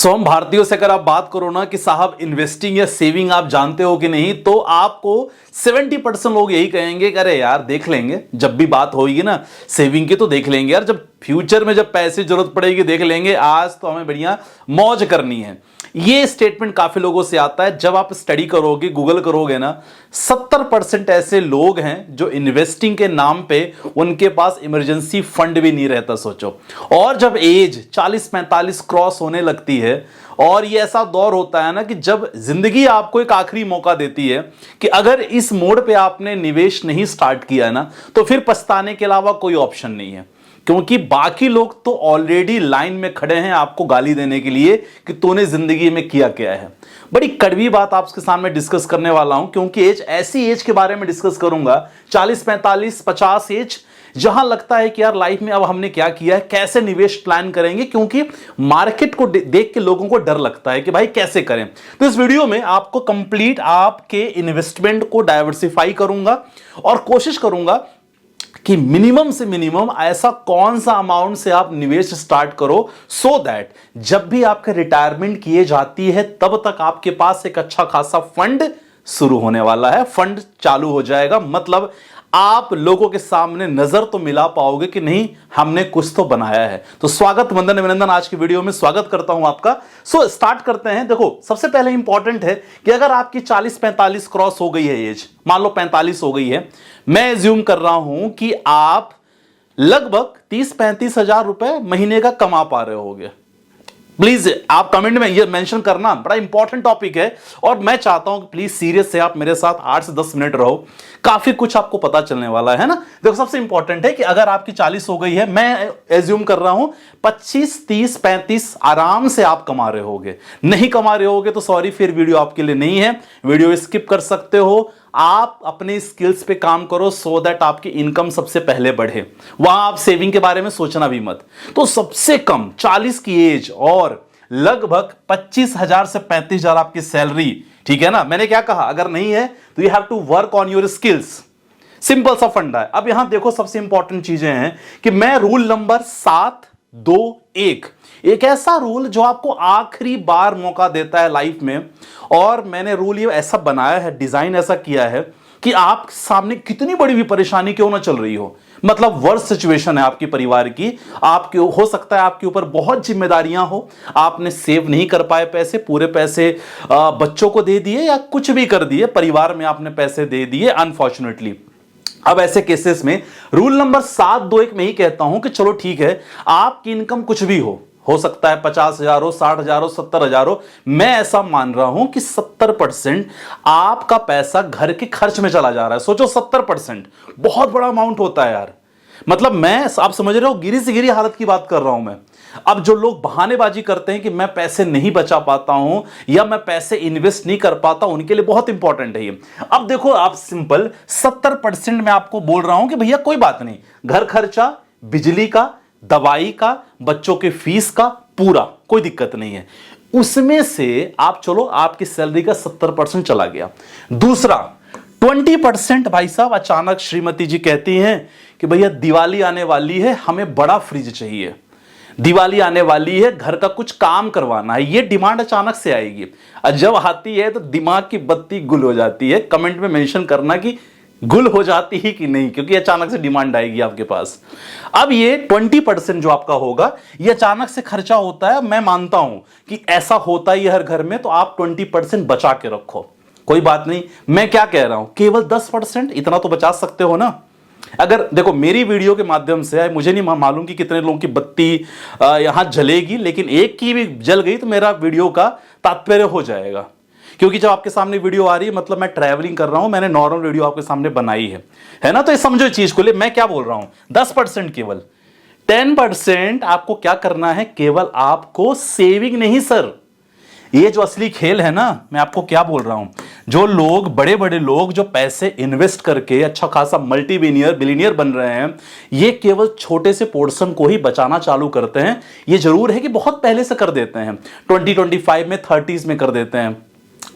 हम भारतीयों से अगर आप बात करो ना कि साहब इन्वेस्टिंग या सेविंग आप जानते हो कि नहीं, तो आपको 70% लोग यही कहेंगे कि अरे यार देख लेंगे, जब भी बात होगी ना सेविंग की तो देख लेंगे यार, जब फ्यूचर में जब पैसे जरूरत पड़ेगी देख लेंगे, आज तो हमें बढ़िया मौज करनी है। ये स्टेटमेंट काफी लोगों से आता है। जब आप स्टडी करोगे, गूगल करोगे ना, 70% ऐसे लोग हैं जो इन्वेस्टिंग के नाम पे उनके पास इमरजेंसी फंड भी नहीं रहता, सोचो। और जब एज 40-45 क्रॉस होने लगती है और ये ऐसा दौर होता है ना कि जब जिंदगी आपको एक आखिरी मौका देती है कि अगर इस मोड़ पे आपने निवेश नहीं स्टार्ट किया ना तो फिर पछताने के अलावा कोई ऑप्शन नहीं है, क्योंकि बाकी लोग तो ऑलरेडी लाइन में खड़े हैं आपको गाली देने के लिए कि तूने जिंदगी में किया क्या है। बड़ी कड़वी बात आपके सामने डिस्कस करने वाला हूं, क्योंकि एज ऐसी एज के बारे में डिस्कस करूंगा 40-45-50 एज, जहां लगता है कि यार लाइफ में अब हमने क्या किया है, कैसे निवेश प्लान करेंगे, क्योंकि मार्केट को देख के लोगों को डर लगता है कि भाई कैसे करें। तो इस वीडियो में आपको कंप्लीट आपके इन्वेस्टमेंट को डाइवर्सिफाई करूंगा और कोशिश करूंगा कि मिनिमम से मिनिमम ऐसा कौन सा अमाउंट से आप निवेश स्टार्ट करो सो दैट जब भी आपके रिटायरमेंट किए जाती है तब तक आपके पास एक अच्छा खासा फंड शुरू होने वाला है, फंड चालू हो जाएगा। मतलब आप लोगों के सामने नजर तो मिला पाओगे कि नहीं हमने कुछ तो बनाया है। तो स्वागत, वंदन, अभिनंदन, आज की वीडियो में स्वागत करता हूं आपका। स्टार्ट करते हैं। देखो, सबसे पहले इंपॉर्टेंट है कि अगर आपकी 40-45 क्रॉस हो गई है एज, मान लो 45 हो गई है, मैं एज्यूम कर रहा हूं कि आप लगभग 30-35 हजार रुपए महीने का कमा पा रहे होगे। प्लीज आप कमेंट में ये मेंशन करना, बड़ा इंपॉर्टेंट टॉपिक है और मैं चाहता हूं कि प्लीज सीरियस से आप मेरे साथ 8 से 10 मिनट रहो, काफी कुछ आपको पता चलने वाला है ना। देखो, सबसे इंपॉर्टेंट है कि अगर आपकी 40 हो गई है, मैं एज्यूम कर रहा हूं 25-30-35 आराम से आप कमा रहे होगे। नहीं कमा रहे होगे तो सॉरी, फिर वीडियो आपके लिए नहीं है, वीडियो स्किप कर सकते हो। आप अपने स्किल्स पे काम करो सो दैट आपकी इनकम सबसे पहले बढ़े, वहां आप सेविंग के बारे में सोचना भी मत। तो सबसे कम 40 की एज और लगभग 25,000 से 35,000 आपकी सैलरी, ठीक है ना। मैंने क्या कहा, अगर नहीं है तो you have to work on your skills. Simple सा फंडा है। अब यहां देखो, सबसे इंपॉर्टेंट चीजें हैं कि मैं रूल नंबर 7-2-1, एक ऐसा रूल जो आपको आखिरी बार मौका देता है लाइफ में, और मैंने रूल ये ऐसा बनाया है, डिजाइन ऐसा किया है कि आप सामने कितनी बड़ी भी परेशानी क्यों ना चल रही हो, मतलब वर्स्ट सिचुएशन है आपकी परिवार की, आपके हो सकता है आपके ऊपर बहुत जिम्मेदारियां हो, आपने सेव नहीं कर पाए पैसे, पूरे पैसे बच्चों को दे दिए या कुछ भी कर दिए, परिवार में आपने पैसे दे दिए अनफॉर्चुनेटली। अब ऐसे केसेस में रूल नंबर 7-2-1 में ही कहता हूं कि चलो ठीक है, आपकी इनकम कुछ भी हो सकता है 50,000 हो, 60,000 हो, 70,000 हो। मैं ऐसा मान रहा हूं कि 70% आपका पैसा घर के खर्च में चला जा रहा है। सोचो 70% बहुत बड़ा अमाउंट होता है यार। मतलब मैं, आप समझ रहे हो, गिरी से गिरी हालत की बात कर रहा हूं मैं। अब जो लोग बहानेबाजी करते हैं कि मैं पैसे नहीं बचा पाता हूं या मैं पैसे इन्वेस्ट नहीं कर पाता, उनके लिए बहुत इंपॉर्टेंट है ये। अब देखो, आप सिंपल 70% में आपको बोल रहा हूं कि भैया कोई बात नहीं, घर खर्चा, बिजली का, दवाई का, बच्चों के फीस का, पूरा कोई दिक्कत नहीं है। उसमें से आप चलो, आपकी सैलरी का 70% चला गया। दूसरा 20% भाई साहब, अचानक श्रीमती जी कहती हैं कि भैया दिवाली आने वाली है, हमें बड़ा फ्रिज चाहिए, दिवाली आने वाली है, घर का कुछ काम करवाना है, ये डिमांड अचानक से आएगी। और जब आती है तो दिमाग की बत्ती गुल हो जाती है। कमेंट में मेंशन करना कि गुल हो जाती ही कि नहीं, क्योंकि अचानक से डिमांड आएगी आपके पास। अब ये 20% जो आपका होगा, ये अचानक से खर्चा होता है। मैं मानता हूं कि ऐसा होता ही हर घर में, तो आप 20% बचा के रखो, कोई बात नहीं। मैं क्या कह रहा हूं, केवल 10% इतना तो बचा सकते हो ना। अगर देखो, मेरी वीडियो के माध्यम से, मुझे नहीं मालूम कि कितने लोगों की बत्ती यहां जलेगी, लेकिन एक की भी जल गई तो मेरा वीडियो का तात्पर्य हो जाएगा। क्योंकि जब आपके सामने वीडियो आ रही है, मतलब मैं ट्रैवलिंग कर रहा हूं, मैंने नॉर्मल वीडियो आपके सामने बनाई है ना। तो ये समझो चीज को ले, मैं क्या बोल रहा हूं, 10% केवल। 10% आपको क्या करना है, केवल आपको सेविंग नहीं सर, ये जो असली खेल है ना, मैं आपको क्या बोल रहा हूं, जो लोग, बड़े बड़े लोग जो पैसे इन्वेस्ट करके अच्छा खासा मल्टी बिलियनियर बन रहे हैं, ये केवल छोटे से पोर्शन को ही बचाना चालू करते हैं। ये जरूर है कि बहुत पहले से कर देते हैं, 20-25 में, 30s में कर देते हैं,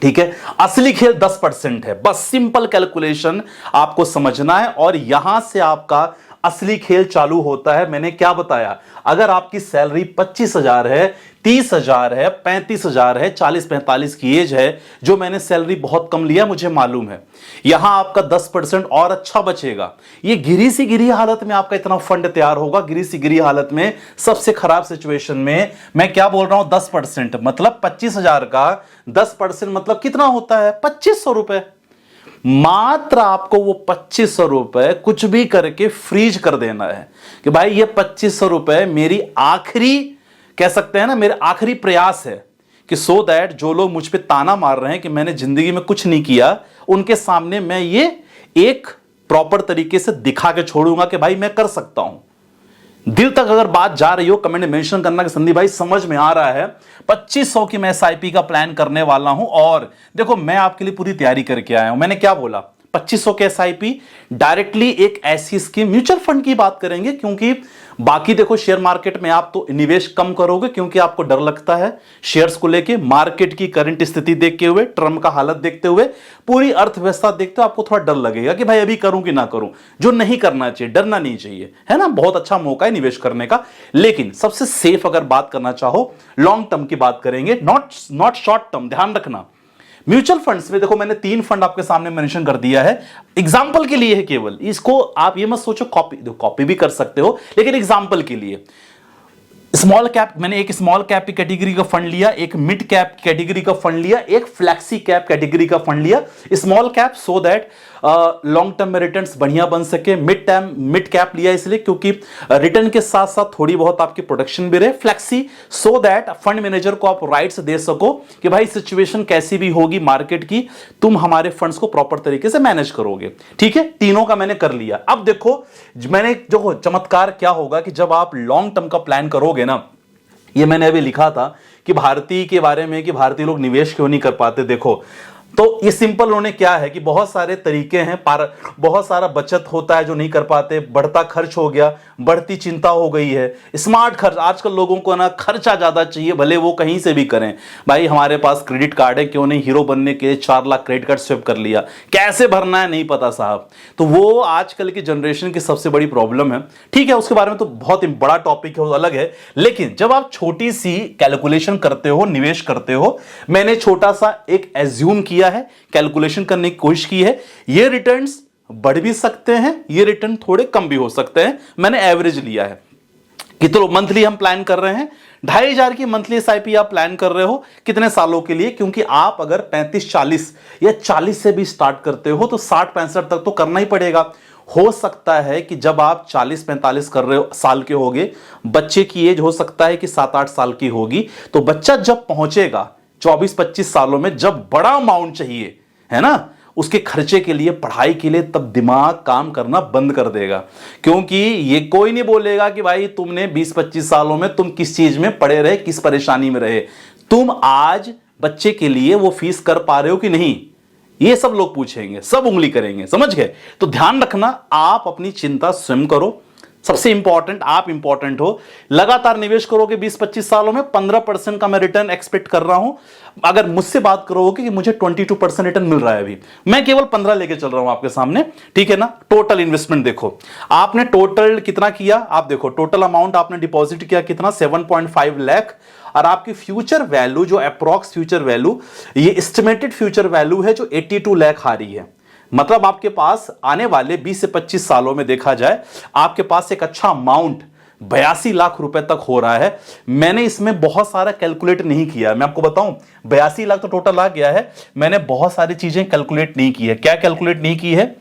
ठीक है। असली खेल 10% है। बस सिंपल कैलकुलेशन आपको समझना है और यहां से आपका असली खेल चालू होता है। मैंने क्या बताया, अगर आपकी सैलरी 25,000 है, 30,000 है, 35,000 है, 40-45 की एज है, जो मैंने सैलरी बहुत कम लिया मुझे मालूम है, यहां आपका 10% और अच्छा बचेगा। ये गिरी सी गिरी हालत में आपका इतना फंड तैयार होगा, गिरी सी गिरी हालत में, सबसे खराब सिचुएशन में। मैं क्या बोल रहा हूं, 10% मतलब 25,000 का 10% मतलब कितना होता है, 2500 रुपए। मात्र आपको वो 2500 रुपए कुछ भी करके फ्रीज कर देना है कि भाई ये 2500 रुपए मेरी आखिरी, कह सकते हैं ना, मेरे आखिरी प्रयास है कि सो दैट जो लोग मुझ पे ताना मार रहे हैं कि मैंने जिंदगी में कुछ नहीं किया, उनके सामने मैं ये एक प्रॉपर तरीके से दिखा के छोड़ूंगा कि भाई मैं कर सकता हूं। दिल तक अगर बात जा रही हो, कमेंट में मेंशन करना कि संदीप भाई समझ में आ रहा है। 2500 की मैं एसआईपी का प्लान करने वाला हूं और देखो मैं आपके लिए पूरी तैयारी करके आया हूं। मैंने क्या बोला, 2500 के एसआईपी डायरेक्टली एक ऐसी स्कीम, म्यूचुअल फंड की बात करेंगे, क्योंकि बाकी देखो शेयर मार्केट में आप तो निवेश कम करोगे क्योंकि आपको डर लगता है शेयर्स को लेके, मार्केट की करंट स्थिति देखते हुए, ट्रम्प का हालत देखते हुए, पूरी अर्थव्यवस्था देखते हुए आपको थोड़ा डर लगेगा कि भाई अभी करूं कि ना करूं। जो नहीं करना चाहिए, डरना नहीं चाहिए, है ना। बहुत अच्छा मौका है निवेश करने का, लेकिन सबसे सेफ अगर बात करना चाहो, लॉन्ग टर्म की बात करेंगे, नॉट शॉर्ट टर्म। ध्यान रखना, म्यूचुअल फंड्स में देखो मैंने 3 फंड आपके सामने मेंशन कर दिया है, एग्जांपल के लिए है केवल। इसको आप ये मत सोचो कॉपी भी कर सकते हो, लेकिन एग्जांपल के लिए स्मॉल कैप, मैंने एक स्मॉल कैप की कैटेगरी का फंड लिया, एक मिड कैप कैटेगरी का फंड लिया, एक फ्लैक्सी कैप कैटेगरी का फंड लिया। Small cap so that long term में रिटर्न्स बढ़िया बन सके, मिड कैप लिया इसलिए क्योंकि रिटर्न के साथ साथ थोड़ी बहुत आपकी प्रोडक्शन भी रहे, flexi so that fund manager को आप राइट्स दे सको कि भाई सिचुएशन कैसी भी होगी मार्केट की, तुम हमारे फंड्स को प्रॉपर तरीके से मैनेज करोगे। ठीक है, तीनों का मैंने कर लिया। अब देखो मैंने जो चमत्कार क्या होगा कि जब आप लॉन्ग टर्म का प्लान करोगे ना, ये मैंने अभी लिखा था कि भारतीय के बारे में कि भारतीय लोग निवेश क्यों नहीं कर पाते। देखो तो ये सिंपल उन्होंने क्या है कि बहुत सारे तरीके हैं, बहुत सारा बचत होता है जो नहीं कर पाते, बढ़ता खर्च हो गया, बढ़ती चिंता हो गई है, स्मार्ट खर्च। आजकल लोगों को ना खर्चा ज्यादा चाहिए, भले वो कहीं से भी करें। भाई हमारे पास क्रेडिट कार्ड है, क्यों नहीं हीरो बनने के लिए 4 लाख क्रेडिट कार्ड स्wipe कर लिया, कैसे भरना है नहीं पता साहब। तो वो आजकल की जनरेशन की सबसे बड़ी प्रॉब्लम है। ठीक है, उसके बारे में तो बहुत बड़ा टॉपिक है, वो अलग है। लेकिन जब आप छोटी सी कैलकुलेशन करते हो, निवेश करते हो, मैंने छोटा सा एक एज्यूम किया है, कैलकुलेशन करने की कोशिश की है, ये रिटर्न्स बढ़ भी सकते हैं, ये रिटर्न थोड़े कम भी हो सकते हैं। मैंने एवरेज लिया है कि तो मंथली हम प्लान कर रहे हैं 2,500 की मंथली एसआईपी आप प्लान कर रहे हो कितने सालों के लिए, क्योंकि आप अगर 35-40 या 40 से भी स्टार्ट करते हो तो 60-65 तक तो करना ही पड़ेगा। हो सकता है कि जब आप 40-45 कर रहे हो साल के होगे, बच्चे की एज हो सकता है कि 7-8 साल की होगी, तो बच्चा जब पहुंचेगा 24-25 सालों में, जब बड़ा अमाउंट चाहिए, है ना, उसके खर्चे के लिए, पढ़ाई के लिए, तब दिमाग काम करना बंद कर देगा। क्योंकि ये कोई नहीं बोलेगा कि भाई तुमने 20-25 सालों में तुम किस चीज में पड़े रहे, किस परेशानी में रहे, तुम आज बच्चे के लिए वो फीस कर पा रहे हो कि नहीं, ये सब लोग पूछेंगे, सब उंगली करेंगे, समझ गए। तो ध्यान रखना, आप अपनी चिंता स्वयं करो। सबसे इंपॉर्टेंट, आप इंपॉर्टेंट हो। लगातार निवेश करोगे 20-25 सालों में, 15% का मैं रिटर्न एक्सपेक्ट कर रहा हूं। अगर मुझसे बात करोगे कि मुझे 22% रिटर्न मिल रहा है, अभी मैं केवल 15 लेके चल रहा हूं आपके सामने, ठीक है ना। टोटल इन्वेस्टमेंट देखो, आपने टोटल कितना किया, आप देखो टोटल अमाउंट आपने डिपॉजिट किया कितना, 7.5 लाख, और आपकी फ्यूचर वैल्यू जो अप्रॉक्स फ्यूचर वैल्यू, ये एस्टिमेटेड फ्यूचर वैल्यू है जो 82 लाख आ रही है। मतलब आपके पास आने वाले 20 से 25 सालों में देखा जाए, आपके पास एक अच्छा अमाउंट 82 लाख रुपए तक हो रहा है। मैंने इसमें बहुत सारा कैलकुलेट नहीं किया, मैं आपको बताऊं, 82 लाख तो टोटल आ गया है, मैंने बहुत सारी चीजें कैलकुलेट नहीं की है। क्या कैलकुलेट नहीं की है,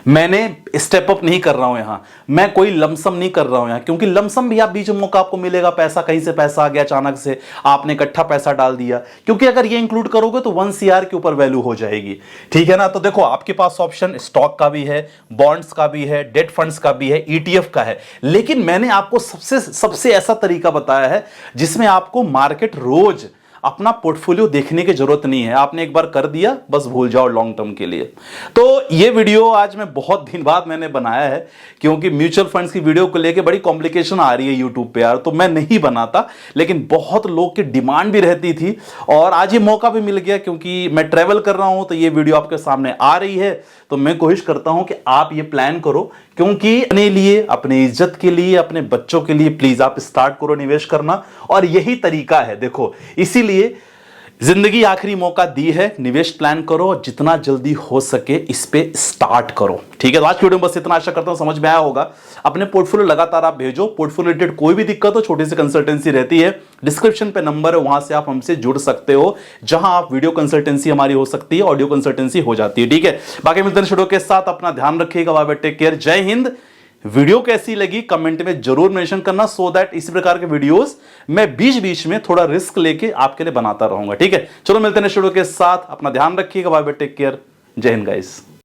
मैंने स्टेप अप नहीं कर रहा हूं यहां, मैं कोई लमसम नहीं कर रहा हूं यहां, क्योंकि लमसम भी आप बीच में मौका आपको मिलेगा, पैसा कहीं से पैसा आ गया अचानक से, आपने इकट्ठा पैसा डाल दिया, क्योंकि अगर ये इंक्लूड करोगे तो 1 CR के ऊपर वैल्यू हो जाएगी, ठीक है ना। तो देखो आपके पास ऑप्शन स्टॉक का भी है, बॉन्ड्स का भी है, डेट फंड्स का भी है, ETF का है, लेकिन मैंने आपको सबसे ऐसा तरीका बताया है जिसमें आपको मार्केट रोज अपना पोर्टफोलियो देखने की जरूरत नहीं है। आपने एक बार कर दिया, बस भूल जाओ लॉन्ग टर्म के लिए। तो ये वीडियो आज मैं बहुत दिन बाद मैंने बनाया है, क्योंकि म्यूचुअल फंड्स की वीडियो को लेके बड़ी कॉम्प्लिकेशन आ रही है यूट्यूब पे यार, तो मैं नहीं बनाता, लेकिन बहुत लोग की डिमांड भी रहती थी और आज ये मौका भी मिल गया, क्योंकि मैं ट्रेवल कर रहा हूं तो ये वीडियो आपके सामने आ रही है। तो मैं कोशिश करता हूं कि आप ये प्लान करो क्योंकि अपने लिए, अपने इज्जत के लिए, अपने बच्चों के लिए प्लीज आप स्टार्ट करो निवेश करना, और यही तरीका है। देखो, इसीलिए जिंदगी आखिरी मौका दी है, निवेश प्लान करो और जितना जल्दी हो सके इस पे स्टार्ट करो। ठीक है, तो आज की वीडियो में बस इतना, आशा करता हूं समझ में आया होगा। अपने पोर्टफोलियो लगातार आप भेजो, पोर्टफोलियो रिलेटेड कोई भी दिक्कत हो, छोटी सी कंसल्टेंसी रहती है, डिस्क्रिप्शन पे नंबर है, वहां से आप हमसे जुड़ सकते हो, जहां आप वीडियो कंसल्टेंसी हमारी हो सकती है, ऑडियो कंसल्टेंसी हो जाती है। ठीक है, बाकी मिलते हैं वीडियो के साथ, अपना ध्यान रखिएगा, बाय बाय, टेक केयर, जय हिंद। वीडियो कैसी लगी कमेंट में जरूर मेंशन करना, सो दैट इसी प्रकार के वीडियोस मैं बीच बीच में थोड़ा रिस्क लेके आपके लिए बनाता रहूंगा। ठीक है, चलो मिलते हैं नेक्स्ट वीडियो के साथ, अपना ध्यान रखिएगा, बाय बाय, टेक केयर, जय हिंद गाइस।